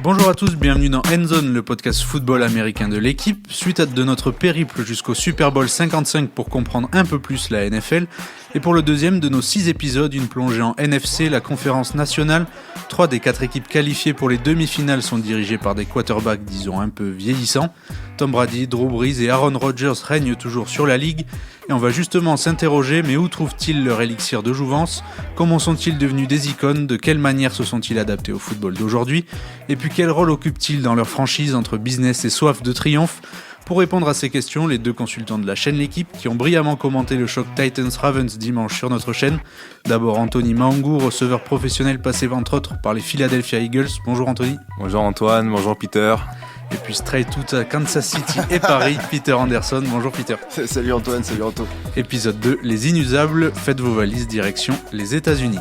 Bonjour à tous, bienvenue dans Endzone, le podcast football américain de l'équipe. Suite de notre périple jusqu'au Super Bowl 55 pour comprendre un peu plus la NFL. Et pour le deuxième de nos 6 épisodes, une plongée en NFC, la conférence nationale. 3 des 4 équipes qualifiées pour les demi-finales sont dirigées par des quarterbacks, disons, un peu vieillissants. Tom Brady, Drew Brees et Aaron Rodgers règnent toujours sur la ligue. Et on va justement s'interroger, mais où trouvent-ils leur élixir de jouvence ? Comment sont-ils devenus des icônes ? De quelle manière se sont-ils adaptés au football d'aujourd'hui ? Et puis quel rôle occupent-ils dans leur franchise entre business et soif de triomphe ? Pour répondre à ces questions, les 2 consultants de la chaîne L'équipe qui ont brillamment commenté le choc Titans-Ravens dimanche sur notre chaîne. D'abord Anthony Mahongou, receveur professionnel passé entre autres par les Philadelphia Eagles. Bonjour Anthony. Bonjour Antoine, bonjour Peter. Et puis straight out à Kansas City et Paris, Peter Anderson. Bonjour Peter. Salut Antoine, salut Anto. Épisode 2, les inusables, faites vos valises, direction les États-Unis.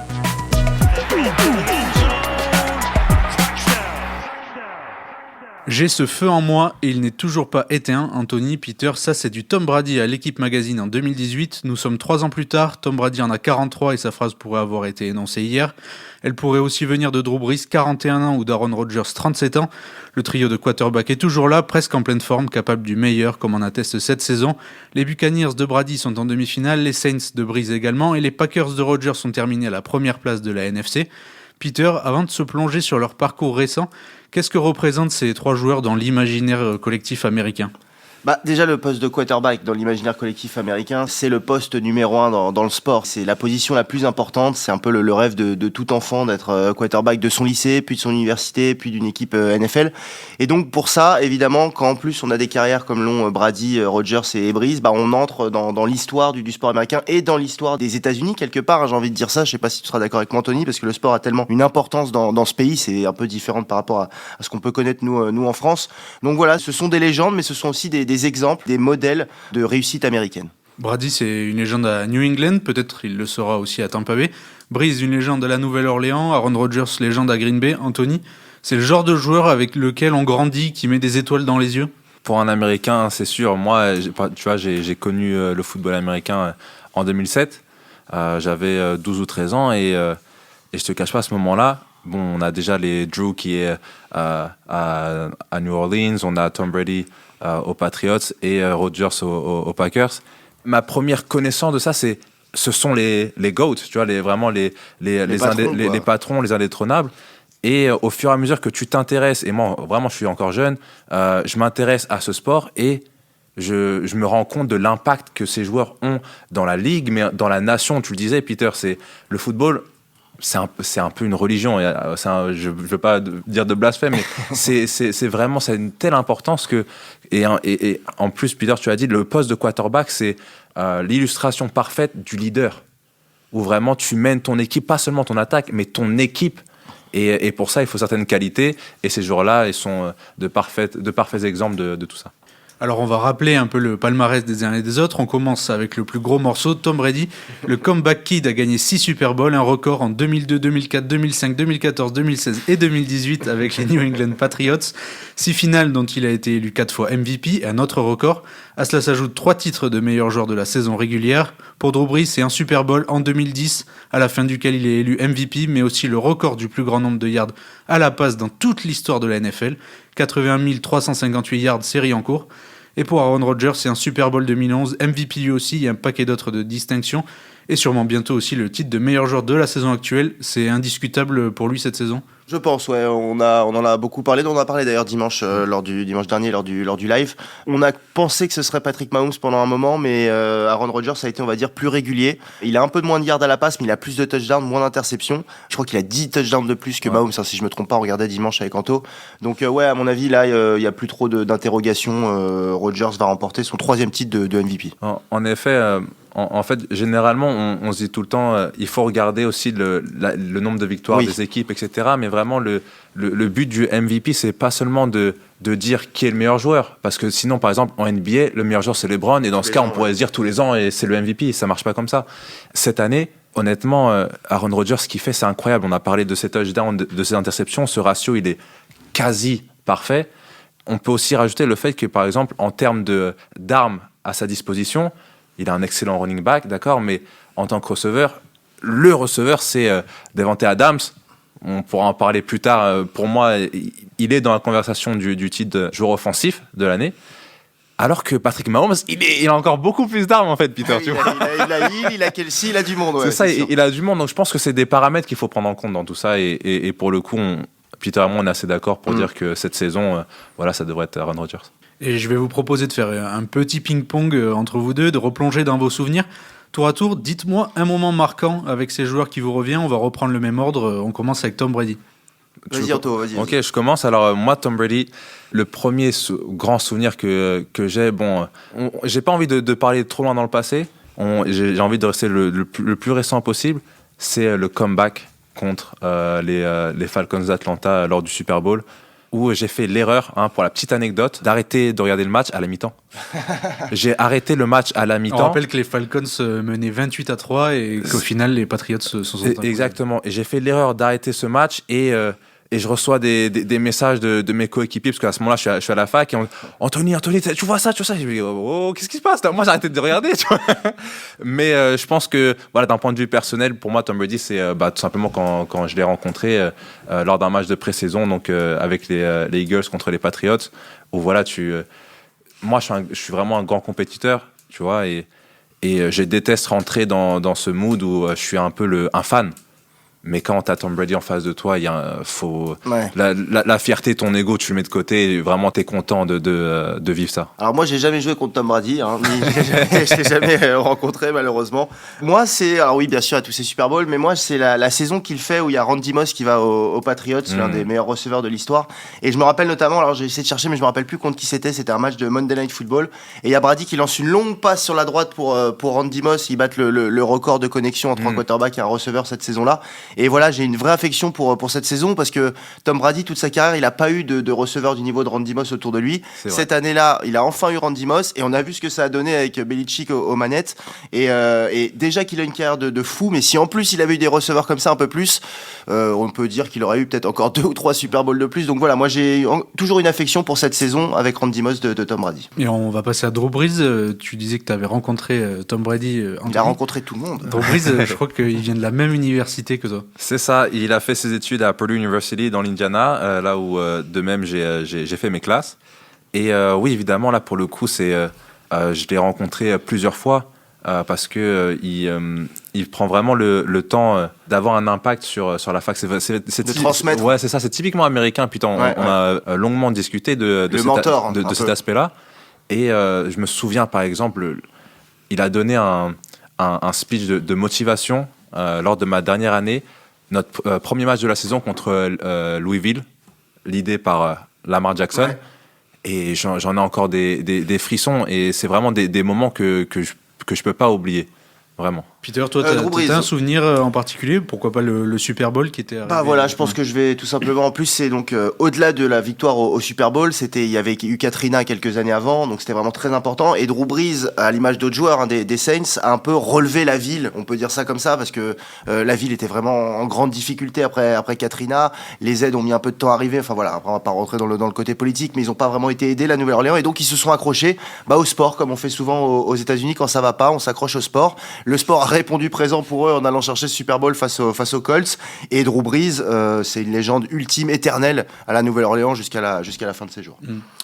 J'ai ce feu en moi et il n'est toujours pas éteint. Anthony, Peter, ça c'est du Tom Brady à l'équipe magazine en 2018. Nous sommes 3 ans plus tard, Tom Brady en a 43 et sa phrase pourrait avoir été énoncée hier. Elle pourrait aussi venir de Drew Brees, 41 ans, ou d'Aaron Rodgers, 37 ans. Le trio de quarterback est toujours là, presque en pleine forme, capable du meilleur, comme en atteste cette saison. Les Buccaneers de Brady sont en demi-finale, les Saints de Brees également, et les Packers de Rodgers sont terminés à la première place de la NFC. Peter, avant de se plonger sur leur parcours récent, qu'est-ce que représentent ces 3 joueurs dans l'imaginaire collectif américain ? Déjà, le poste de quarterback dans l'imaginaire collectif américain, c'est le poste numéro 1 dans le sport. C'est la position la plus importante. C'est un peu le rêve de tout enfant d'être quarterback de son lycée, puis de son université, puis d'une équipe NFL. Et donc, pour ça, évidemment, quand en plus on a des carrières comme l'ont Brady, Rodgers et Brees, on entre dans l'histoire du sport américain et dans l'histoire des États-Unis, quelque part. J'ai envie de dire ça. Je sais pas si tu seras d'accord avec moi, Anthony, parce que le sport a tellement une importance dans ce pays. C'est un peu différent par rapport à ce qu'on peut connaître nous en France. Donc voilà, ce sont des légendes, mais ce sont aussi des exemples, des modèles de réussite américaine. Brady, c'est une légende à New England, peut-être il le sera aussi à Tampa Bay. Brees, une légende à la Nouvelle-Orléans. Aaron Rodgers, légende à Green Bay. Anthony, c'est le genre de joueur avec lequel on grandit, qui met des étoiles dans les yeux ? Pour un Américain, c'est sûr. Moi, tu vois, j'ai connu le football américain en 2007. J'avais 12 ou 13 ans et je te cache pas, à ce moment-là, on a déjà les Drew qui est à New Orleans, on a Tom Brady aux Patriots et Rodgers aux Packers. Ma première connaissance de ça, ce sont les GOAT, tu vois, vraiment les patrons, les indétrônables. Et au fur et à mesure que tu t'intéresses, et moi vraiment je suis encore jeune, je m'intéresse à ce sport et je me rends compte de l'impact que ces joueurs ont dans la ligue, mais dans la nation. Tu le disais, Peter, c'est le football. C'est un peu une religion. Je ne veux pas dire de blasphème, mais c'est vraiment, ça a une telle importance que et en plus, Peter, tu as dit, le poste de quarterback, c'est l'illustration parfaite du leader, où vraiment tu mènes ton équipe, pas seulement ton attaque, mais ton équipe. Et pour ça, il faut certaines qualités. Et ces joueurs-là, ils sont de parfaits exemples de tout ça. Alors on va rappeler un peu le palmarès des uns et des autres. On commence avec le plus gros morceau, Tom Brady. Le comeback kid a gagné 6 Super Bowls, un record en 2002, 2004, 2005, 2014, 2016 et 2018 avec les New England Patriots. 6 finales dont il a été élu 4 fois MVP, un autre record. À cela s'ajoutent 3 titres de meilleur joueur de la saison régulière. Pour Drew Brees, c'est un Super Bowl en 2010, à la fin duquel il est élu MVP, mais aussi le record du plus grand nombre de yards à la passe dans toute l'histoire de la NFL. 81 358 yards série en cours. Et pour Aaron Rodgers, c'est un Super Bowl 2011, MVP lui aussi, et un paquet d'autres de distinctions. Et sûrement bientôt aussi le titre de meilleur joueur de la saison actuelle. C'est indiscutable pour lui cette saison. Je pense, ouais. On en a beaucoup parlé. On en a parlé d'ailleurs dimanche dernier lors du live. On a pensé que ce serait Patrick Mahomes pendant un moment, mais Aaron Rodgers a été, on va dire, plus régulier. Il a un peu de moins de yards à la passe, mais il a plus de touchdowns, moins d'interceptions. Je crois qu'il a 10 touchdowns de plus que Mahomes, si je me trompe pas. On regardait dimanche avec Anto. Donc ouais, à mon avis, là, il y a plus trop d'interrogations. Rodgers va remporter son 3e titre de MVP. En effet. En fait, généralement, on se dit tout le temps, il faut regarder aussi le nombre de victoires des équipes, etc. Mais vraiment, le but du MVP, c'est pas seulement de dire qui est le meilleur joueur. Parce que sinon, par exemple, en NBA, le meilleur joueur, c'est LeBron. Et dans ce cas, on pourrait se dire tous les ans, et c'est le MVP. Ça marche pas comme ça. Cette année, honnêtement, Aaron Rodgers, ce qu'il fait, c'est incroyable. On a parlé de ses touchdowns, de ses interceptions. Ce ratio, il est quasi parfait. On peut aussi rajouter le fait que, par exemple, en termes d'armes à sa disposition, il a un excellent running back, d'accord, mais en tant que receveur, le receveur, c'est Davante Adams. on pourra en parler plus tard. Pour moi, il est dans la conversation du titre de joueur offensif de l'année. Alors que Patrick Mahomes, il a encore beaucoup plus d'armes en fait, Peter. Tu vois, il a Hill, il a Kelsey, il a du monde. Ouais, c'est ça, il a du monde. Donc je pense que c'est des paramètres qu'il faut prendre en compte dans tout ça. Et pour le coup, Peter et moi, on est assez d'accord pour dire que cette saison, ça devrait être Aaron Rodgers. Et je vais vous proposer de faire un petit ping-pong entre vous deux, de replonger dans vos souvenirs. Tour à tour, dites-moi un moment marquant avec ces joueurs qui vous revient. On va reprendre le même ordre. On commence avec Tom Brady. Vas-y, Anto, vas-y. Ok, je commence. Alors, moi, Tom Brady, le premier grand souvenir que j'ai, j'ai pas envie de parler trop loin dans le passé. J'ai envie de rester le plus récent possible. C'est le comeback contre les Falcons d'Atlanta lors du Super Bowl, où j'ai fait l'erreur, pour la petite anecdote, d'arrêter de regarder le match à la mi-temps. J'ai arrêté le match à la mi-temps. On rappelle que les Falcons menaient 28-3 et qu'au final, les Patriots se sont imposés. Exactement. Et j'ai fait l'erreur d'arrêter ce match et je reçois des messages de mes coéquipiers, parce qu'à ce moment-là, je suis à la fac, et Anthony, tu vois ça? J'ai dit, qu'est-ce qui se passe? Moi, j'ai arrêté de regarder, tu vois. Mais je pense que, d'un point de vue personnel, pour moi, Tom Brady, c'est tout simplement quand je l'ai rencontré lors d'un match de pré-saison, donc avec les Eagles contre les Patriots, où moi, je suis vraiment un grand compétiteur, tu vois, et je déteste rentrer dans ce mood où je suis un peu un fan. Mais quand t'as Tom Brady en face de toi, la fierté, ton ego, tu le mets de côté. Et vraiment, t'es content de vivre ça. Alors moi, j'ai jamais joué contre Tom Brady. Je l'ai jamais rencontré, malheureusement. Moi, alors oui, bien sûr, à tous ces Super Bowls, mais moi, c'est la saison qu'il fait où il y a Randy Moss qui va aux Patriots, l'un des meilleurs receveurs de l'histoire. Et je me rappelle notamment, alors j'ai essayé de chercher, mais je me rappelle plus contre qui c'était. C'était un match de Monday Night Football. Et il y a Brady qui lance une longue passe sur la droite pour Randy Moss. Ils battent le record de connexion entre un quarterback et un receveur cette saison-là. Et voilà, j'ai une vraie affection pour cette saison, parce que Tom Brady, toute sa carrière, il n'a pas eu de receveur du niveau de Randy Moss autour de lui. Cette année-là, il a enfin eu Randy Moss, et on a vu ce que ça a donné avec Belichick aux manettes. Et déjà qu'il a une carrière de fou, mais si en plus il avait eu des receveurs comme ça un peu plus, on peut dire qu'il aurait eu peut-être encore 2 ou 3 Super Bowls de plus. Donc voilà, moi j'ai toujours une affection pour cette saison avec Randy Moss de Tom Brady. Et on va passer à Drew Brees. Tu disais que tu avais rencontré Tom Brady. Il a rencontré tout le monde. Drew Brees, je crois qu'il vient de la même université que toi. C'est ça, il a fait ses études à Purdue University dans l'Indiana, là où de même j'ai fait mes classes. Et oui, évidemment, là pour le coup, je l'ai rencontré plusieurs fois parce que il prend vraiment le temps d'avoir un impact sur la fac. De transmettre. Ouais, c'est ça, c'est typiquement américain. Putain, on a longuement discuté de cet aspect-là. Et je me souviens, par exemple, il a donné un speech de motivation lors de ma dernière année. Notre premier match de la saison contre Louisville, l'idée par Lamar Jackson. Ouais. Et j'en ai encore des frissons. Et c'est vraiment des moments que je peux pas oublier. Vraiment. Peter, toi, t'as un souvenir en particulier? Pourquoi pas le Super Bowl qui était arrivé? Voilà, je pense que je vais tout simplement. En plus, c'est donc au-delà de la victoire au Super Bowl, il y avait eu Katrina quelques années avant, donc c'était vraiment très important. Et Drew Brees, à l'image d'autres joueurs des Saints, a un peu relevé la ville, on peut dire ça comme ça, parce que la ville était vraiment en grande difficulté après Katrina. Les aides ont mis un peu de temps à arriver. Enfin voilà, après, on va pas rentrer dans le côté politique, mais ils ont pas vraiment été aidés, la Nouvelle-Orléans, et donc ils se sont accrochés au sport, comme on fait souvent aux États-Unis quand ça va pas, on s'accroche au sport. Le sport a répondu présent pour eux en allant chercher ce Super Bowl face aux Colts. Et Drew Brees, c'est une légende ultime, éternelle à la Nouvelle-Orléans jusqu'à la fin de ses jours.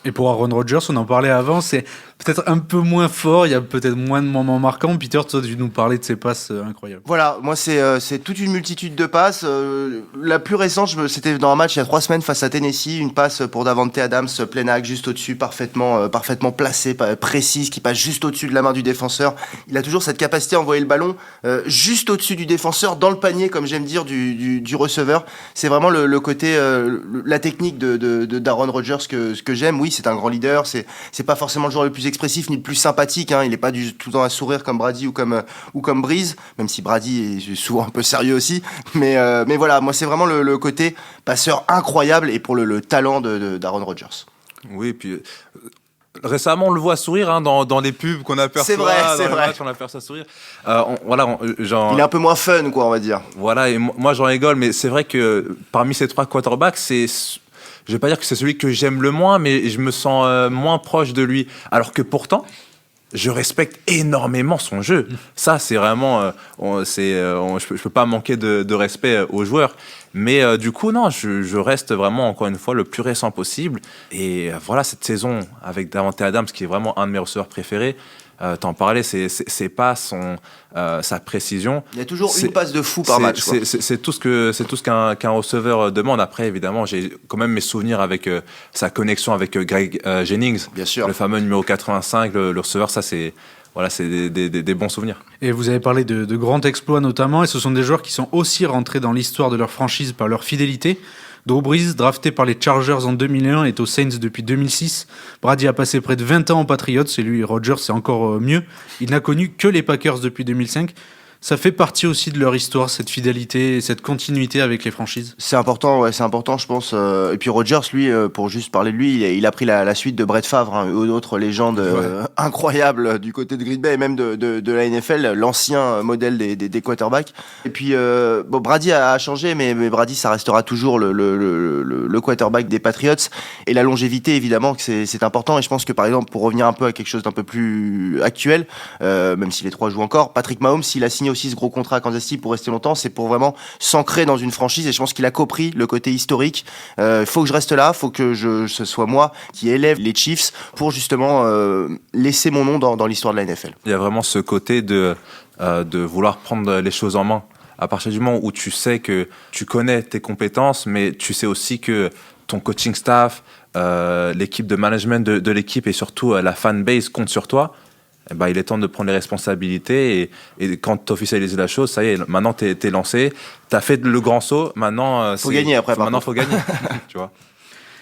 Et pour Aaron Rodgers, on en parlait avant, c'est peut-être un peu moins fort, il y a peut-être moins de moments marquants. Peter, toi, tu nous parlais de ces passes incroyables. Voilà, moi c'est toute une multitude de passes. La plus récente, c'était dans un match il y a 3 semaines face à Tennessee, une passe pour Davante Adams, plein axe, juste au-dessus, parfaitement placée, précise, qui passe juste au-dessus de la main du défenseur. Il a toujours cette capacité à envoyer le ballon juste au-dessus du défenseur, dans le panier, comme j'aime dire, du receveur. C'est vraiment le côté, la technique d'Aaron Rodgers que j'aime. Oui, c'est un grand leader, c'est pas forcément le joueur le plus expressif ni le plus sympathique, il est pas du tout le temps à sourire comme Brady ou comme Brees, même si Brady est souvent un peu sérieux aussi, mais voilà, moi c'est vraiment le côté passeur incroyable et pour le talent d'Aaron Rodgers. Oui, puis récemment on le voit sourire dans les pubs qu'on aperçoit, c'est vrai. Matchs, on l'aperçoit sourire. Il est un peu moins fun, quoi, on va dire. Voilà, et moi j'en rigole, mais c'est vrai que parmi ces 3 quarterbacks, je vais pas dire que c'est celui que j'aime le moins, mais je me sens moins proche de lui. Alors que pourtant, je respecte énormément son jeu. Ça, c'est vraiment, je peux pas manquer de respect aux joueurs. Mais du coup, non, je reste vraiment, encore une fois, le plus récent possible. Et voilà, cette saison avec Davante Adams, qui est vraiment un de mes receveurs préférés, t'en parlais, c'est pas sa précision. Il y a toujours une passe de fou par match. C'est tout ce qu'un receveur demande. Après, évidemment, j'ai quand même mes souvenirs avec sa connexion avec Greg Jennings, bien sûr, le fameux numéro 85, le receveur. Ça, c'est des bons souvenirs. Et vous avez parlé de grands exploits notamment, et ce sont des joueurs qui sont aussi rentrés dans l'histoire de leur franchise par leur fidélité. Drew Brees, drafté par les Chargers en 2001, est aux Saints depuis 2006. Brady a passé près de 20 ans aux Patriots, et lui, Rodgers, c'est encore mieux. Il n'a connu que les Packers depuis 2005. Ça fait partie aussi de leur histoire, cette fidélité et cette continuité avec les franchises. C'est important, je pense. Et puis Rodgers, lui, pour juste parler de lui, il a pris la suite de Brett Favre, une autre légende incroyable du côté de Green Bay et même de la NFL, l'ancien modèle des quarterbacks. Et puis, Brady a changé, mais Brady, ça restera toujours le quarterback des Patriots. Et la longévité, évidemment, que c'est important. Et je pense que, par exemple, pour revenir un peu à quelque chose d'un peu plus actuel, même si les trois jouent encore, Patrick Mahomes, s'il a signé aussi ce gros contrat à Kansas City pour rester longtemps, c'est pour vraiment s'ancrer dans une franchise, et je pense qu'il a compris le côté historique. Faut que je reste là, faut que ce soit moi qui élève les Chiefs pour justement laisser mon nom dans l'histoire de la NFL. Il y a vraiment ce côté de vouloir prendre les choses en main. À partir du moment où tu sais que tu connais tes compétences, mais tu sais aussi que ton coaching staff, l'équipe de management de l'équipe et surtout la fanbase compte sur toi, eh ben, il est temps de prendre les responsabilités et quand tu officialises la chose, ça y est, maintenant t'es lancé, t'as fait le grand saut, maintenant faut gagner après. Maintenant faut gagner, tu vois.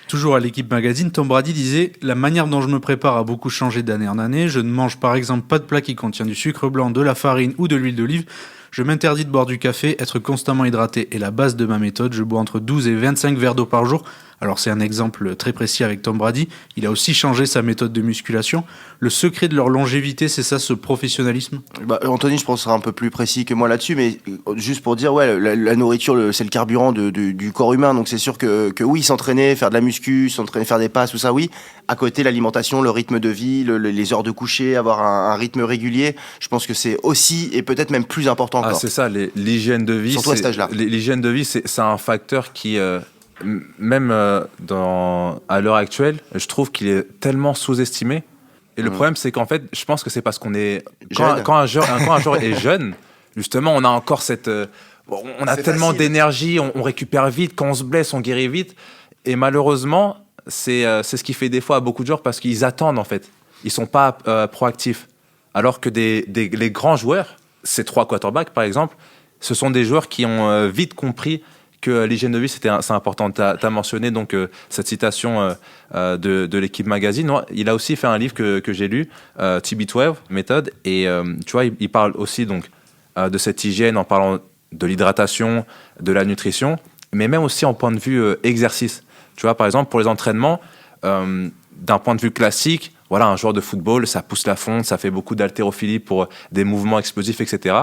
Toujours à l'équipe magazine, Tom Brady disait « La manière dont je me prépare a beaucoup changé d'année en année. Je ne mange par exemple pas de plat qui contient du sucre blanc, de la farine ou de l'huile d'olive. Je m'interdis de boire du café, être constamment hydraté est la base de ma méthode. Je bois entre 12 et 25 verres d'eau par jour. » Alors c'est un exemple très précis avec Tom Brady. Il a aussi changé sa méthode de musculation. Le secret de leur longévité, c'est ça, ce professionnalisme ? Anthony, je pense, sera un peu plus précis que moi là-dessus, mais juste pour dire, la nourriture, c'est le carburant du corps humain, donc c'est sûr que oui, s'entraîner, faire de la muscu, s'entraîner, faire des passes, tout ça, oui. À côté, l'alimentation, le rythme de vie, les heures de coucher, avoir un rythme régulier, je pense que c'est aussi, et peut-être même plus important encore. Ah, c'est ça, l'hygiène de vie. Surtout à cet âge-là. L'hygiène de vie, c'est un facteur qui... même à l'heure actuelle, je trouve qu'il est tellement sous-estimé. Et le problème, c'est qu'en fait, je pense que c'est parce qu'on est... Quand un joueur est jeune, justement, on a encore cette... on a tellement d'énergie, on récupère vite. Quand on se blesse, on guérit vite. Et malheureusement, c'est ce qui fait défaut à beaucoup de joueurs parce qu'ils attendent, en fait. Ils ne sont pas proactifs. Alors que les grands joueurs, ces trois quarterbacks, par exemple, ce sont des joueurs qui ont vite compris que l'hygiène de vie, c'est important. Tu as mentionné donc, cette citation de l'équipe magazine. Il a aussi fait un livre que j'ai lu, TB12 Method, et tu vois, il parle aussi donc, de cette hygiène en parlant de l'hydratation, de la nutrition, mais même aussi en point de vue exercice. Tu vois, par exemple, pour les entraînements, d'un point de vue classique, voilà, un joueur de football, ça pousse la fonte, ça fait beaucoup d'haltérophilie pour des mouvements explosifs, etc.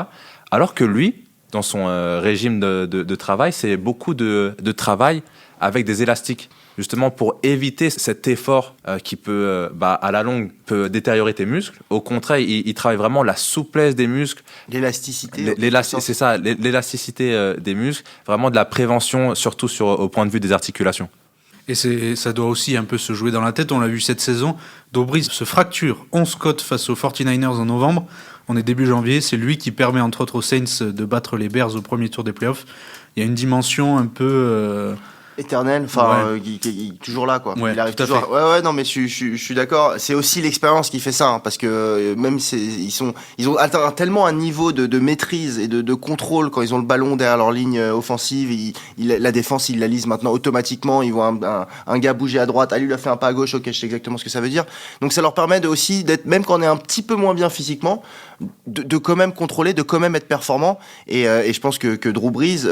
Alors que lui, dans son régime de travail, c'est beaucoup de travail avec des élastiques, justement pour éviter cet effort qui peut, à la longue, peut détériorer tes muscles. Au contraire, il travaille vraiment la souplesse des muscles. L'élasticité. C'est ça, l'élasticité des muscles, vraiment de la prévention, surtout au point de vue des articulations. Et ça doit aussi un peu se jouer dans la tête. On l'a vu cette saison. Drew Brees se fracture 11 côtes face aux 49ers en novembre. On est début janvier. C'est lui qui permet, entre autres, aux Saints de battre les Bears au premier tour des playoffs. Il y a une dimension un peu... éternel, qui est toujours là, quoi. Ouais, il arrive toujours. Non, mais je suis d'accord. C'est aussi l'expérience qui fait ça, hein, parce que même ils ont atteint tellement un niveau de maîtrise et de contrôle quand ils ont le ballon derrière leur ligne offensive. La défense, ils la lisent maintenant automatiquement. Ils voient un gars bouger à droite, lui il a fait un pas à gauche. Ok, je sais exactement ce que ça veut dire. Donc ça leur permet aussi d'être, même quand on est un petit peu moins bien physiquement, de quand même contrôler, de quand même être performant. Et je pense que Drew Brees,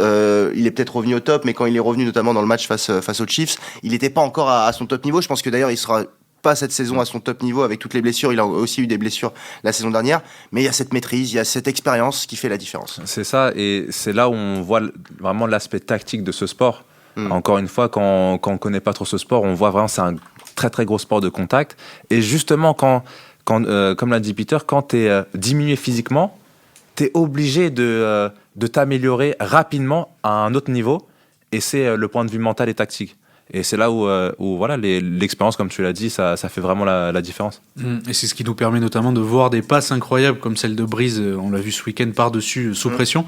il est peut-être revenu au top, mais quand il est revenu notamment dans le match face aux Chiefs, il n'était pas encore à son top niveau. Je pense que d'ailleurs il sera pas cette saison à son top niveau avec toutes les blessures. Il a aussi eu des blessures la saison dernière, mais il y a cette maîtrise, il y a cette expérience qui fait la différence. C'est ça, et c'est là où on voit vraiment l'aspect tactique de ce sport. Encore une fois, quand on connaît pas trop ce sport, on voit vraiment c'est un très très gros sport de contact. Et justement, quand comme l'a dit Peter, quand tu es diminué physiquement, tu es obligé de t'améliorer rapidement à un autre niveau. Et c'est le point de vue mental et tactique. Et c'est là où voilà, l'expérience, comme tu l'as dit, ça fait vraiment la différence. Et c'est ce qui nous permet notamment de voir des passes incroyables comme celle de Breeze, on l'a vu ce week-end par-dessus, sous pression.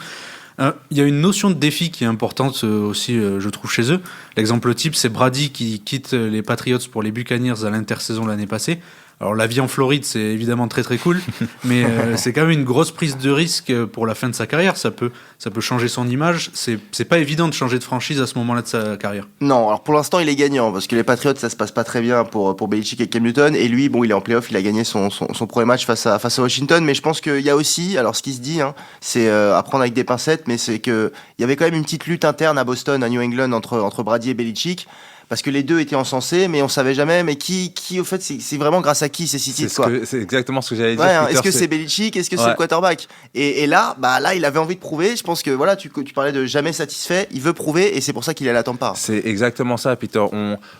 Il y a une notion de défi qui est importante aussi, je trouve, chez eux. L'exemple type, c'est Brady qui quitte les Patriots pour les Buccaneers à l'intersaison l'année passée. Alors la vie en Floride, c'est évidemment très très cool, mais c'est quand même une grosse prise de risque pour la fin de sa carrière. Ça peut changer son image. C'est pas évident de changer de franchise à ce moment-là de sa carrière. Non, alors pour l'instant il est gagnant parce que les Patriots ça se passe pas très bien pour Belichick et Cam Newton, et lui bon il est en playoff, il a gagné son premier match face à Washington, mais je pense qu'il y a aussi, alors ce qui se dit c'est à prendre avec des pincettes, mais c'est que il y avait quand même une petite lutte interne à Boston, à New England entre Brady et Belichick. Parce que les deux étaient encensés, mais on savait jamais. Mais qui au fait, c'est vraiment grâce à qui ces titres, quoi. C'est exactement ce que j'allais dire. Peter, est-ce que c'est Belichick, est-ce que c'est le quarterback? Et là, il avait envie de prouver. Je pense que voilà, tu parlais de jamais satisfait. Il veut prouver, et c'est pour ça qu'il est à la Tampa. C'est exactement ça, Peter.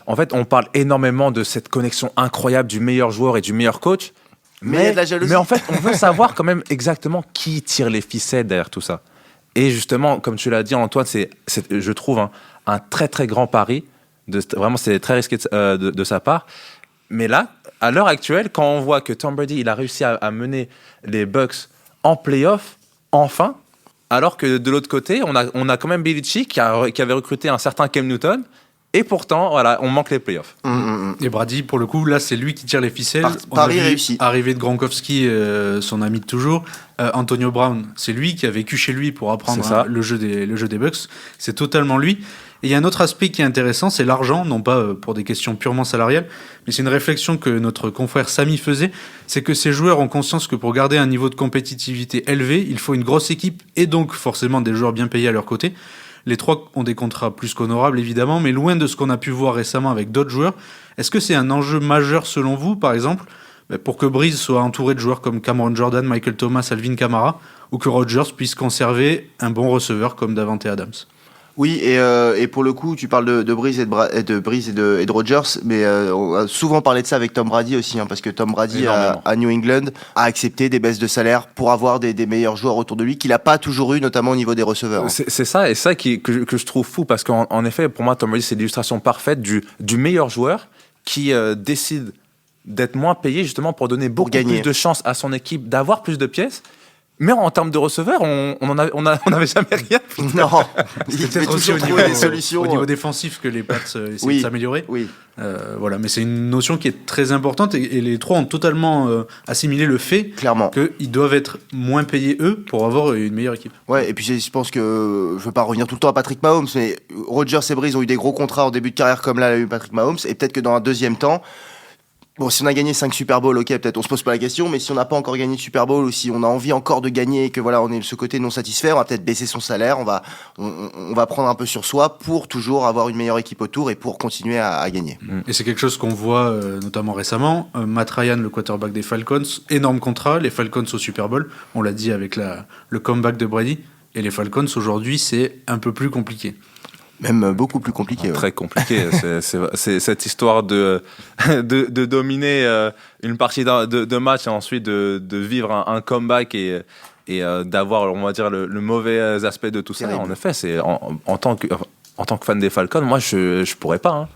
En fait, on parle énormément de cette connexion incroyable du meilleur joueur et du meilleur coach. Mais il y a de la jalousie. Mais en fait, on veut savoir quand même exactement qui tire les ficelles derrière tout ça. Et justement, comme tu l'as dit, Antoine, c'est je trouve un très très grand pari. Vraiment, c'est très risqué de sa part. Mais là, à l'heure actuelle, quand on voit que Tom Brady il a réussi à mener les Bucks en playoff, enfin, alors que de l'autre côté, on a quand même Belichick qui avait recruté un certain Cam Newton, et pourtant, voilà, on manque les playoffs. Et Brady, pour le coup, là, c'est lui qui tire les ficelles. Paris réussi. Arrivée de Gronkowski, son ami de toujours. Antonio Brown, c'est lui qui a vécu chez lui pour apprendre le jeu des Bucks. C'est totalement lui. Et il y a un autre aspect qui est intéressant, c'est l'argent, non pas pour des questions purement salariales, mais c'est une réflexion que notre confrère Samy faisait, c'est que ces joueurs ont conscience que pour garder un niveau de compétitivité élevé, il faut une grosse équipe et donc forcément des joueurs bien payés à leur côté. Les trois ont des contrats plus qu'honorables évidemment, mais loin de ce qu'on a pu voir récemment avec d'autres joueurs. Est-ce que c'est un enjeu majeur selon vous, par exemple, pour que Breeze soit entouré de joueurs comme Cameron Jordan, Michael Thomas, Alvin Kamara, ou que Rodgers puisse conserver un bon receveur comme Davante Adams? Oui, et pour le coup, tu parles de Breeze et de Rodgers, mais on a souvent parlé de ça avec Tom Brady aussi, parce que Tom Brady à New England a accepté des baisses de salaire pour avoir des meilleurs joueurs autour de lui qu'il n'a pas toujours eu, notamment au niveau des receveurs. C'est ça, et ça que je trouve fou, parce qu'en effet, pour moi, Tom Brady, c'est l'illustration parfaite du meilleur joueur qui décide d'être moins payé justement pour donner beaucoup plus de chances à son équipe d'avoir plus de pièces. Mais en termes de receveurs, on n'avait jamais rien. Non, il peut aussi au niveau défensif que les Pats essaient de s'améliorer. Oui. Voilà, mais c'est une notion qui est très importante et les trois ont totalement assimilé le fait qu'ils doivent être moins payés eux pour avoir une meilleure équipe. Ouais, et puis je pense que je veux pas revenir tout le temps à Patrick Mahomes, mais Rodgers et Breeze ont eu des gros contrats en début de carrière comme là l'a eu Patrick Mahomes, et peut-être que dans un deuxième temps. Bon, si on a gagné 5 Super Bowl, ok, peut-être on se pose pas la question, mais si on n'a pas encore gagné de Super Bowl ou si on a envie encore de gagner et que voilà, on est de ce côté non satisfait, on va peut-être baisser son salaire, on va prendre un peu sur soi pour toujours avoir une meilleure équipe autour et pour continuer à gagner. Et c'est quelque chose qu'on voit notamment récemment. Matt Ryan, le quarterback des Falcons, énorme contrat, les Falcons au Super Bowl, on l'a dit avec le comeback de Brady, et les Falcons aujourd'hui, c'est un peu plus compliqué. Même beaucoup plus compliqué. Très compliqué. c'est cette histoire de dominer une partie de match et ensuite de vivre un comeback et d'avoir, on va dire, le mauvais aspect de tout ça. En effet, c'est en tant que fan des Falcons, moi, je pourrais pas.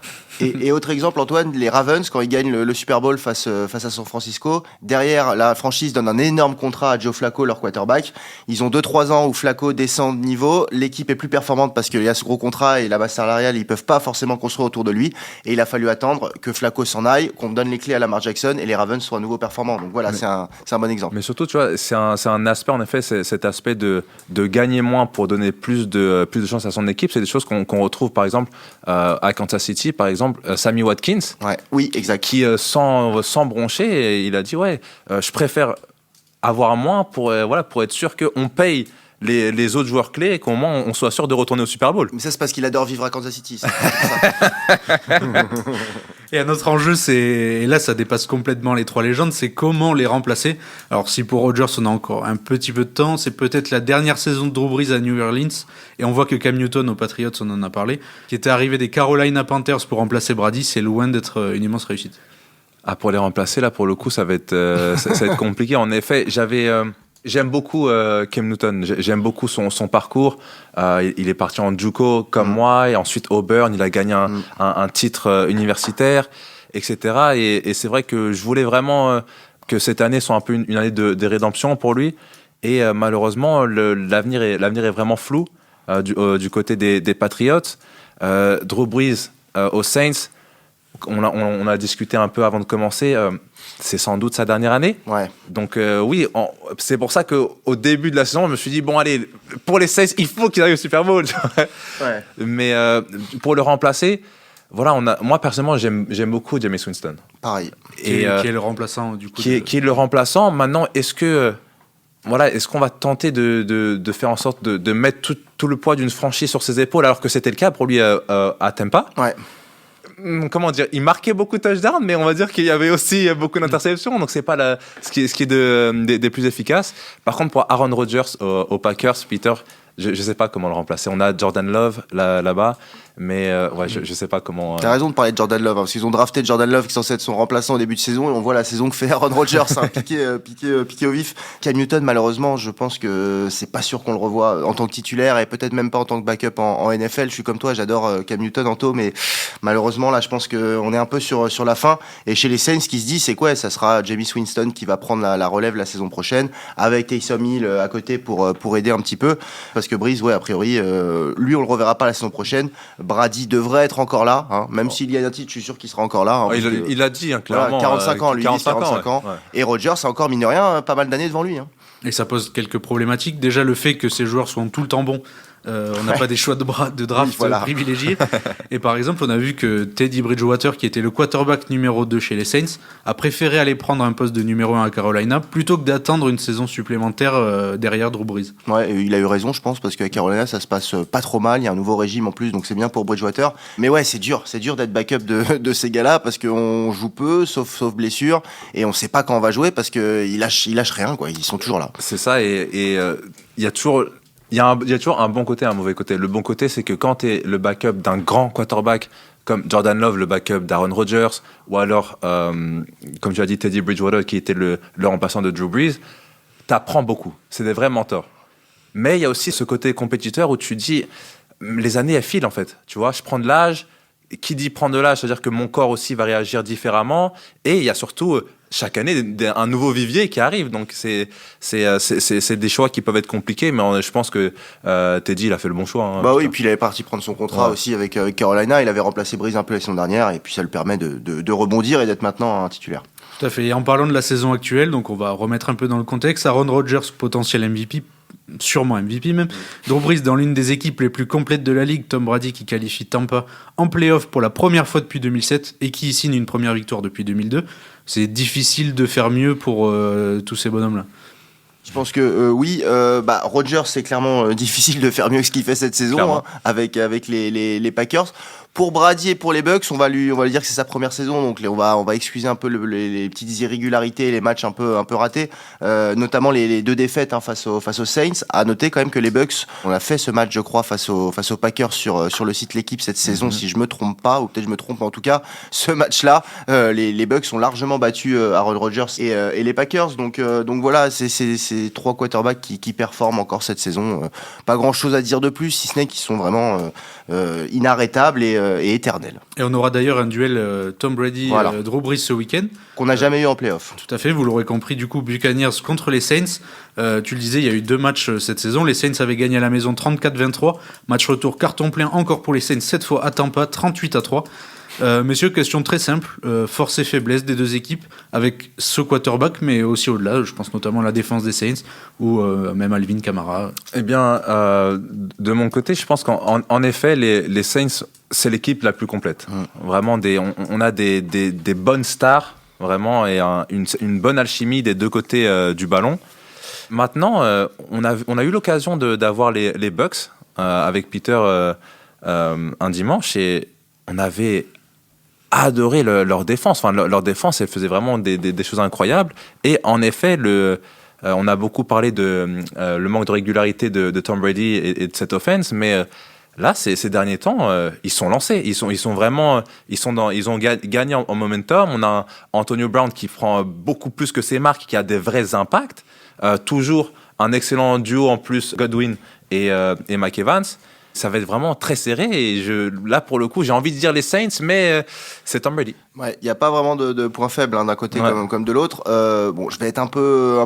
Et autre exemple, Antoine, les Ravens, quand ils gagnent le Super Bowl face à San Francisco, derrière, la franchise donne un énorme contrat à Joe Flacco, leur quarterback. Ils ont 2-3 ans où Flacco descend de niveau. L'équipe est plus performante parce qu'il y a ce gros contrat et la masse salariale, ils peuvent pas forcément construire autour de lui. Et il a fallu attendre que Flacco s'en aille, qu'on donne les clés à Lamar Jackson et les Ravens soient à nouveau performants. Donc voilà, c'est un bon exemple. Mais surtout, tu vois, c'est un aspect, en effet, cet aspect de gagner moins pour donner plus de chance à son équipe. C'est des choses qu'on retrouve, par exemple, à Kansas City, par exemple, Sammy Watkins, oui, exact. Qui sans broncher, il a dit je préfère avoir moins pour être sûr qu'on paye les autres joueurs clés et qu'au moins on soit sûr de retourner au Super Bowl. Mais ça, c'est parce qu'il adore vivre à Kansas City. Et un autre enjeu, et là ça dépasse complètement les trois légendes, c'est comment les remplacer. Alors si pour Rodgers on a encore un petit peu de temps, c'est peut-être la dernière saison de Drew Brees à New Orleans, et on voit que Cam Newton aux Patriots, on en a parlé, qui était arrivé des Carolina Panthers pour remplacer Brady, c'est loin d'être une immense réussite. Pour les remplacer, là, pour le coup, ça va être compliqué. En effet, j'aime beaucoup Cam Newton. J'aime beaucoup son parcours. Il est parti en JUCO comme moi, et ensuite Auburn. Il a gagné un titre universitaire, etc. Et c'est vrai que je voulais vraiment que cette année soit un peu une année de rédemption pour lui. Et malheureusement, l'avenir est vraiment flou du côté des Patriots. Drew Brees aux Saints. On a discuté un peu avant de commencer. C'est sans doute sa dernière année. Ouais. Donc oui, c'est pour ça qu'au début de la saison, je me suis dit, bon allez, pour les Saints, il faut qu'ils arrivent au Super Bowl. Ouais. Mais pour le remplacer, voilà, moi personnellement, j'aime beaucoup Jameis Winston. Pareil. Qui est le remplaçant du coup. Qui est le remplaçant. Maintenant, est-ce qu'on va tenter de faire en sorte de mettre tout le poids d'une franchise sur ses épaules, alors que c'était le cas pour lui à Tampa? Ouais. Comment dire, il marquait beaucoup de touchdowns, mais on va dire qu'il y avait aussi beaucoup d'interceptions, donc c'est pas ce qui est des plus efficaces. Par contre, pour Aaron Rodgers aux Packers, Peter, je sais pas comment le remplacer. On a Jordan Love là-bas, mais ouais, je sais pas comment. T'as raison de parler de Jordan Love, parce qu'ils ont drafté Jordan Love qui est censé être son remplaçant au début de saison, et on voit la saison que fait Aaron Rodgers, piqué au vif. Cam Newton, malheureusement, je pense que c'est pas sûr qu'on le revoie en tant que titulaire, et peut-être même pas en tant que backup en NFL. Je suis comme toi, j'adore Cam Newton Anto, mais malheureusement là, je pense qu'on est un peu sur la fin. Et chez les Saints, ce qui se dit, c'est quoi? Ça sera Jameis Winston qui va prendre la relève la saison prochaine, avec Taysom Hill à côté pour aider un petit peu, parce que Breeze, ouais, a priori, lui, on le reverra pas la saison prochaine. Brady devrait être encore là, hein, même s'il y a un titre, je suis sûr qu'il sera encore là. Hein, il a dit, hein, clairement. Voilà, 45 ans, lui, 45 ans. Ouais. Et Rodgers a encore, mine de rien, pas mal d'années devant lui. Hein. Et ça pose quelques problématiques. Déjà, le fait que ces joueurs soient tout le temps bons. On n'a pas des choix de draft privilégiés. Et par exemple, on a vu que Teddy Bridgewater, qui était le quarterback numéro 2 chez les Saints, a préféré aller prendre un poste de numéro 1 à Carolina plutôt que d'attendre une saison supplémentaire derrière Drew Brees. Ouais, et il a eu raison, je pense, parce qu'à Carolina, ça se passe pas trop mal. Il y a un nouveau régime en plus, donc c'est bien pour Bridgewater. Mais ouais, c'est dur d'être backup de ces gars-là, parce qu'on joue peu, sauf blessure, et on sait pas quand on va jouer, parce qu'ils lâchent rien, quoi. Ils sont toujours là. C'est ça, et il y a toujours un bon côté et un mauvais côté. Le bon côté, c'est que quand tu es le backup d'un grand quarterback comme Jordan Love, le backup d'Aaron Rodgers, ou alors, comme tu as dit, Teddy Bridgewater, qui était le remplaçant de Drew Brees, tu apprends beaucoup. C'est des vrais mentors. Mais il y a aussi ce côté compétiteur où tu dis, les années, elles filent en fait. Tu vois, je prends de l'âge. Qui dit prendre de l'âge, c'est-à-dire que mon corps aussi va réagir différemment. Et il y a surtout, chaque année, un nouveau vivier qui arrive. Donc, c'est des choix qui peuvent être compliqués, mais je pense que Teddy, il a fait le bon choix. Hein, bah oui, et puis il avait parti prendre son contrat aussi avec Carolina. Il avait remplacé Brees un peu la saison dernière, et puis ça le permet de rebondir et d'être maintenant un titulaire. Tout à fait. Et en parlant de la saison actuelle, donc on va remettre un peu dans le contexte. Aaron Rodgers, potentiel MVP, sûrement MVP même. Drew Brees dans l'une des équipes les plus complètes de la ligue. Tom Brady qui qualifie Tampa en play-off pour la première fois depuis 2007 et qui signe une première victoire depuis 2002. C'est difficile de faire mieux pour tous ces bonhommes-là. Je pense que oui, Rodgers, c'est clairement difficile de faire mieux que ce qu'il fait cette saison hein, avec les Packers. Pour Brady et pour les Bucks, on va lui dire que c'est sa première saison, donc on va excuser un peu les petites irrégularités, les matchs un peu ratés, notamment les deux défaites hein, face aux Saints. À noter quand même que les Bucks, on a fait ce match, je crois, face aux Packers sur le site L'équipe cette saison, si je me trompe pas, ou peut-être je me trompe, mais en tout cas, ce match-là, les Bucks ont largement battu Aaron Rodgers et les Packers. Donc voilà, c'est trois quarterbacks qui performent encore cette saison. Pas grand-chose à dire de plus, si ce n'est qu'ils sont vraiment inarrêtables et éternel. Et on aura d'ailleurs un duel Tom Brady-Drew Brees ce week-end. Qu'on n'a jamais eu en play-off. Tout à fait, vous l'aurez compris, du coup, Buccaneers contre les Saints. Tu le disais, il y a eu 2 matchs cette saison. Les Saints avaient gagné à la maison 34-23. Match retour carton plein encore pour les Saints, cette fois à Tampa, 38-3. Messieurs, question très simple, force et faiblesse des deux équipes avec ce quarterback, mais aussi au-delà, je pense notamment à la défense des Saints ou même Alvin Kamara. Eh bien, de mon côté, je pense qu'en effet, les Saints, c'est l'équipe la plus complète. Vraiment, on a des bonnes stars, vraiment, et une bonne alchimie des deux côtés du ballon. Maintenant, on a eu l'occasion d'avoir les Bucks avec Peter un dimanche, et on avait adoré leur défense. Enfin, leur défense, elle faisait vraiment des choses incroyables. Et en effet, on a beaucoup parlé de le manque de régularité de Tom Brady et de cette offense, mais Là, ces derniers temps, ils sont lancés. Ils ont gagné en momentum. On a Antonio Brown qui prend beaucoup plus que ses marques, qui a des vrais impacts. Toujours un excellent duo en plus, Godwin et Mike Evans. Ça va être vraiment très serré. Et là, pour le coup, j'ai envie de dire les Saints, mais c'est Tom Brady. Ouais, il n'y a pas vraiment de points faibles d'un côté comme de l'autre. Bon, je vais être un peu,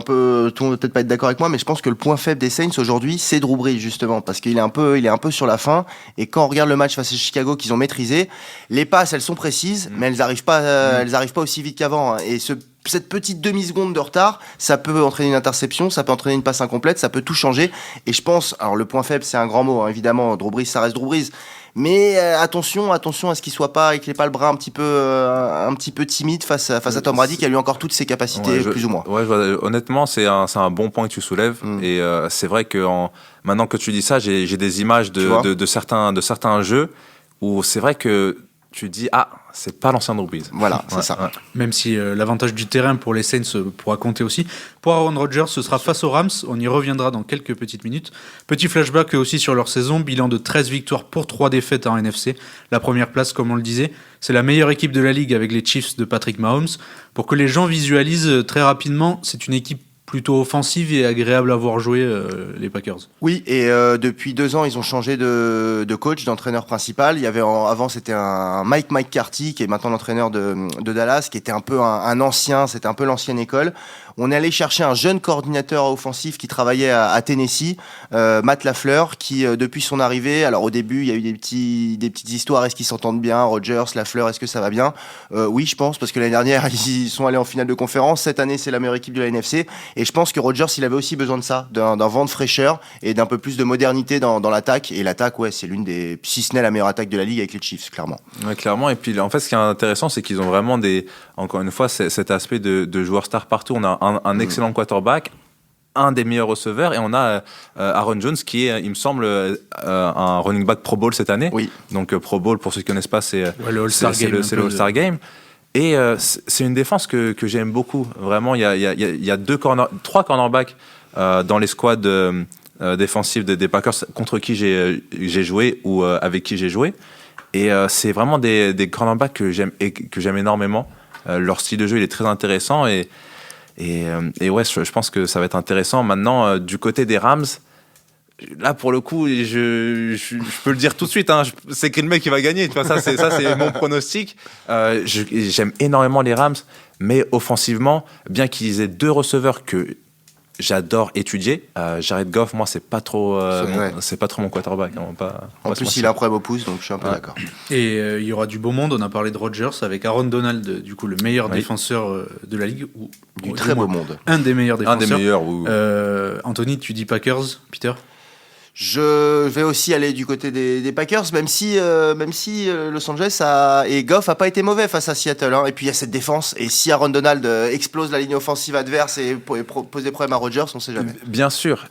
tout le monde va peut-être pas être d'accord avec moi, mais je pense que le point faible des Saints aujourd'hui, c'est Drew Brees justement, parce qu'il est un peu sur la fin. Et quand on regarde le match face à Chicago qu'ils ont maîtrisé, les passes, elles sont précises, mais elles arrivent pas aussi vite qu'avant. Hein. Et cette petite demi-seconde de retard, ça peut entraîner une interception, ça peut entraîner une passe incomplète, ça peut tout changer. Et je pense, alors le point faible, c'est un grand mot, hein, évidemment, Drew Brees, ça reste Drew Brees. Mais attention à ce qu'il ait pas le bras un petit peu timide face à Tom Brady qui a lui encore toutes ses capacités plus ou moins. Ouais, honnêtement, c'est un bon point que tu soulèves. Et c'est vrai que maintenant que tu dis ça, j'ai des images de certains jeux où c'est vrai que tu dis c'est pas l'ancien Drew Brees. Voilà, c'est ça. Ouais. Même si l'avantage du terrain pour les Saints pourra compter aussi. Pour Aaron Rodgers, ce sera face aux Rams. On y reviendra dans quelques petites minutes. Petit flashback aussi sur leur saison. Bilan de 13 victoires pour 3 défaites en NFC. La première place, comme on le disait, c'est la meilleure équipe de la ligue avec les Chiefs de Patrick Mahomes. Pour que les gens visualisent très rapidement, c'est une équipe plutôt offensive et agréable à voir jouer, les Packers. Oui, et depuis 2 ans, ils ont changé de coach, d'entraîneur principal. Il y avait avant, c'était un Mike McCarthy, qui est maintenant l'entraîneur de Dallas, qui était un peu un ancien, c'était un peu l'ancienne école. On est allé chercher un jeune coordinateur offensif qui travaillait à Tennessee, Matt LaFleur, qui depuis son arrivée, alors au début il y a eu des petites histoires, est-ce qu'ils s'entendent bien, Rodgers, LaFleur, est-ce que ça va bien? Oui, je pense, parce que l'année dernière ils sont allés en finale de conférence, cette année c'est la meilleure équipe de la NFC, et je pense que Rodgers il avait aussi besoin de ça, d'un vent de fraîcheur et d'un peu plus de modernité dans l'attaque, et l'attaque c'est l'une des, si ce n'est la meilleure attaque de la ligue avec les Chiefs, clairement. Ouais, clairement, et puis en fait ce qui est intéressant c'est qu'ils ont vraiment encore une fois cet aspect de joueurs stars partout. On a un excellent quarterback, un des meilleurs receveurs, et on a Aaron Jones qui est, il me semble, un running back Pro Bowl cette année. Oui. Donc Pro Bowl, pour ceux qui ne connaissent pas, c'est le All-Star Game. C'est le All-Star Game. Et c'est une défense que j'aime beaucoup. Vraiment, il y a 3 cornerbacks dans les squads défensifs des Packers contre qui j'ai joué ou avec qui j'ai joué. Et c'est vraiment des cornerbacks que j'aime énormément. Leur style de jeu, il est très intéressant, et ouais, je pense que ça va être intéressant. Maintenant, du côté des Rams, là pour le coup, je peux le dire tout de suite, hein, c'est Green Bay qui va gagner. Tu vois, ça c'est mon pronostic. J'aime énormément les Rams, mais offensivement, bien qu'ils aient 2 receveurs que j'adore étudier, Jared Goff, moi c'est pas trop mon quarterback, hein, en plus il a un problème au pouce, donc je suis un peu d'accord. Et il y aura du beau monde. On a parlé de Rodgers avec Aaron Donald, du coup le meilleur défenseur de la ligue, ou du très beau monde, un des meilleurs défenseurs. Un des meilleurs. Anthony, tu dis Packers, Peter? Je vais aussi aller du côté des Packers, même si Los Angeles et Goff a pas été mauvais face à Seattle, hein. Et puis il y a cette défense, et si Aaron Donald explose la ligne offensive adverse et pose des problèmes à Rodgers, on sait jamais. Bien sûr.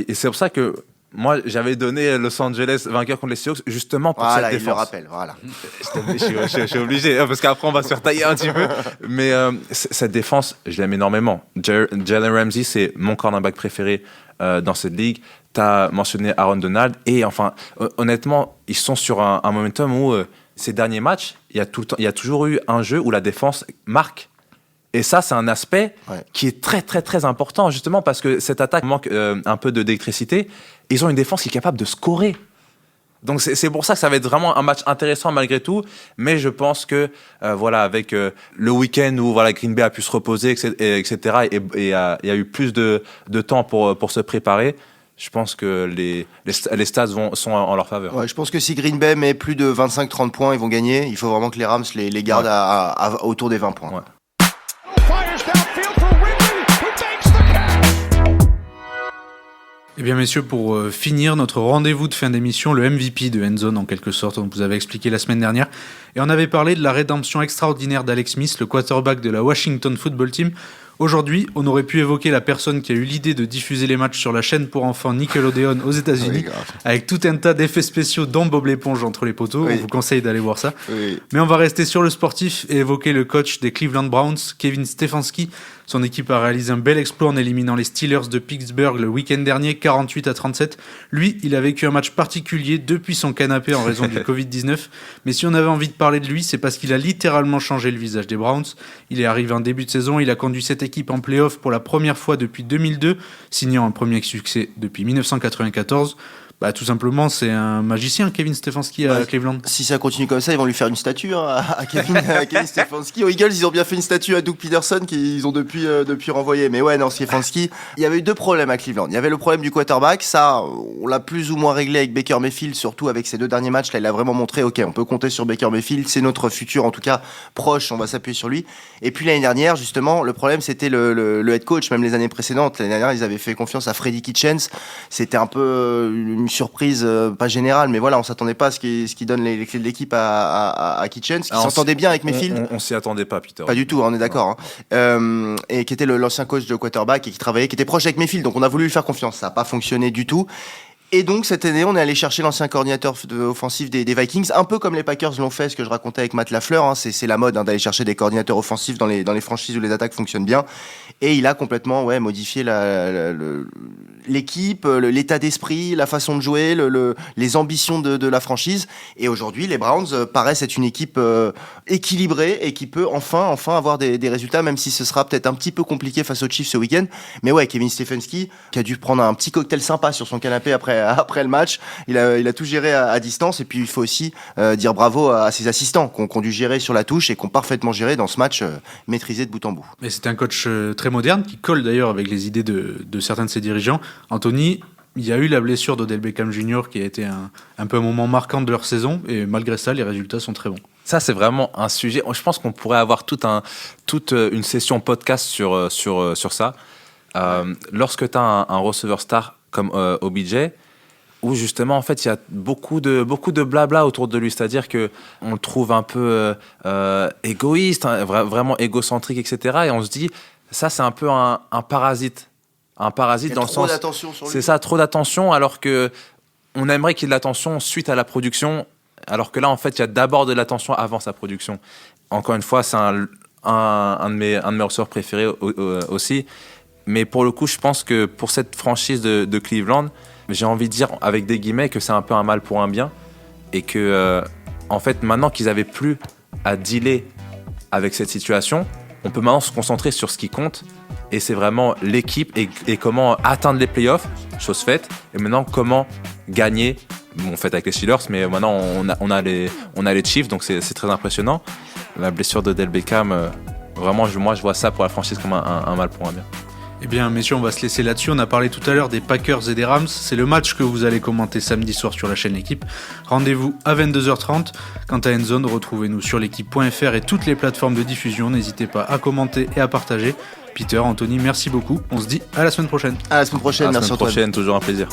Et c'est pour ça que moi j'avais donné Los Angeles vainqueur contre les Seahawks justement pour cette défense. Il le rappelle, voilà. Je suis obligé, parce qu'après on va se faire tailler un petit peu. Mais cette défense, je l'aime énormément. Jalen Ramsey, c'est mon cornerback préféré dans cette ligue. T'as mentionné Aaron Donald, et enfin, honnêtement, ils sont sur un momentum où ces derniers matchs, il y a toujours eu un jeu où la défense marque. Et ça, c'est un aspect qui est très, très, très important, justement, parce que cette attaque manque un peu d'électricité. Ils ont une défense qui est capable de scorer. Donc, c'est pour ça que ça va être vraiment un match intéressant malgré tout. Mais je pense que, avec le week-end où Green Bay a pu se reposer, etc., et il y a eu plus de temps pour se préparer, je pense que les stats sont en leur faveur. Ouais, je pense que si Green Bay met plus de 25-30 points, ils vont gagner. Il faut vraiment que les Rams les gardent autour des 20 points. Ouais. Eh bien messieurs, pour finir notre rendez-vous de fin d'émission, le MVP de Endzone en quelque sorte, on vous avait expliqué la semaine dernière, et on avait parlé de la rédemption extraordinaire d'Alex Smith, le quarterback de la Washington Football Team. Aujourd'hui, on aurait pu évoquer la personne qui a eu l'idée de diffuser les matchs sur la chaîne pour enfants Nickelodeon aux États-Unis, avec tout un tas d'effets spéciaux dont Bob l'éponge entre les poteaux. On vous conseille d'aller voir ça. Mais on va rester sur le sportif et évoquer le coach des Cleveland Browns, Kevin Stefanski. Son équipe a réalisé un bel exploit en éliminant les Steelers de Pittsburgh le week-end dernier, 48-37. Lui, il a vécu un match particulier depuis son canapé en raison du Covid-19. Mais si on avait envie de parler de lui, c'est parce qu'il a littéralement changé le visage des Browns. Il est arrivé en début de saison, il a conduit cette équipe en play-off pour la première fois depuis 2002, signant un premier succès depuis 1994. Tout simplement, c'est un magicien, Kevin Stefanski à Cleveland. Si ça continue comme ça, ils vont lui faire une statue à Kevin Stefanski. Aux Eagles, ils ont bien fait une statue à Doug Peterson qu'ils ont depuis renvoyé. Mais ouais, non, Stefanski, il y avait eu 2 problèmes à Cleveland. Il y avait le problème du quarterback. Ça, on l'a plus ou moins réglé avec Baker Mayfield, surtout avec ces 2 derniers matchs. Là, il a vraiment montré, ok, on peut compter sur Baker Mayfield. C'est notre futur, en tout cas, proche. On va s'appuyer sur lui. Et puis l'année dernière, justement, le problème, c'était le head coach. Même les années précédentes, l'année dernière, ils avaient fait confiance à Freddie Kitchens. C'était un peu une surprise, pas générale, mais voilà, on s'attendait pas à ce qui donne les clés de l'équipe à Kitchens, qui s'entendait bien avec Mayfield. On s'y attendait pas, Peter. Pas du tout, on est d'accord. Et qui était l'ancien coach de quarterback et qui était proche avec Mayfield, donc on a voulu lui faire confiance. Ça n'a pas fonctionné du tout. Et donc cette année, on est allé chercher l'ancien coordinateur offensif des Vikings, un peu comme les Packers l'ont fait, ce que je racontais avec Matt Lafleur. C'est la mode d'aller chercher des coordinateurs offensifs dans les franchises où les attaques fonctionnent bien. Et il a complètement modifié l'équipe, l'état d'esprit, la façon de jouer, les ambitions de la franchise. Et aujourd'hui, les Browns paraissent être une équipe équilibrée et qui peut enfin avoir des résultats, même si ce sera peut-être un petit peu compliqué face aux Chiefs ce week-end. Mais ouais, Kevin Stefanski, qui a dû prendre un petit cocktail sympa sur son canapé après le match, il a tout géré à distance. Et puis il faut aussi dire bravo à ses assistants qui ont dû gérer sur la touche et qui ont parfaitement géré dans ce match maîtrisé de bout en bout. Mais c'est un coach très moderne qui colle d'ailleurs avec les idées de certains de ses dirigeants. Anthony, il y a eu la blessure d'Odell Beckham Jr. qui a été un peu un moment marquant de leur saison, et malgré ça, les résultats sont très bons. Ça, c'est vraiment un sujet. Je pense qu'on pourrait avoir toute une session podcast sur ça. Lorsque tu as un receveur star comme OBJ, où justement, en fait, il y a beaucoup de blabla autour de lui. C'est-à-dire qu'on le trouve un peu égoïste, vraiment égocentrique, etc. Et on se dit, ça, c'est un peu un parasite. Un parasite dans le sens. Trop d'attention sur lui. C'est ça, trop d'attention, alors que on aimerait qu'il y ait de l'attention suite à la production, alors que là, en fait, il y a d'abord de l'attention avant sa production. Encore une fois, c'est un de mes receveurs préférés aussi. Mais pour le coup, je pense que pour cette franchise de Cleveland, j'ai envie de dire avec des guillemets que c'est un peu un mal pour un bien, et que en fait, maintenant qu'ils n'avaient plus à dealer avec cette situation, on peut maintenant se concentrer sur ce qui compte. Et c'est vraiment l'équipe et comment atteindre les playoffs, chose faite. Et maintenant, comment gagner, bon, fait avec les Steelers, mais maintenant on a les Chiefs, donc c'est très impressionnant. La blessure d'Odell Beckham, vraiment, moi je vois ça pour la franchise comme un mal pour un bien. Eh bien, messieurs, on va se laisser là-dessus. On a parlé tout à l'heure des Packers et des Rams. C'est le match que vous allez commenter samedi soir sur la chaîne L'équipe. Rendez-vous à 22h30. Quant à Endzone, retrouvez-nous sur l'équipe.fr et toutes les plateformes de diffusion. N'hésitez pas à commenter et à partager. Peter, Anthony, merci beaucoup. On se dit à la semaine prochaine. À la semaine prochaine, merci Antoine. Toujours un plaisir.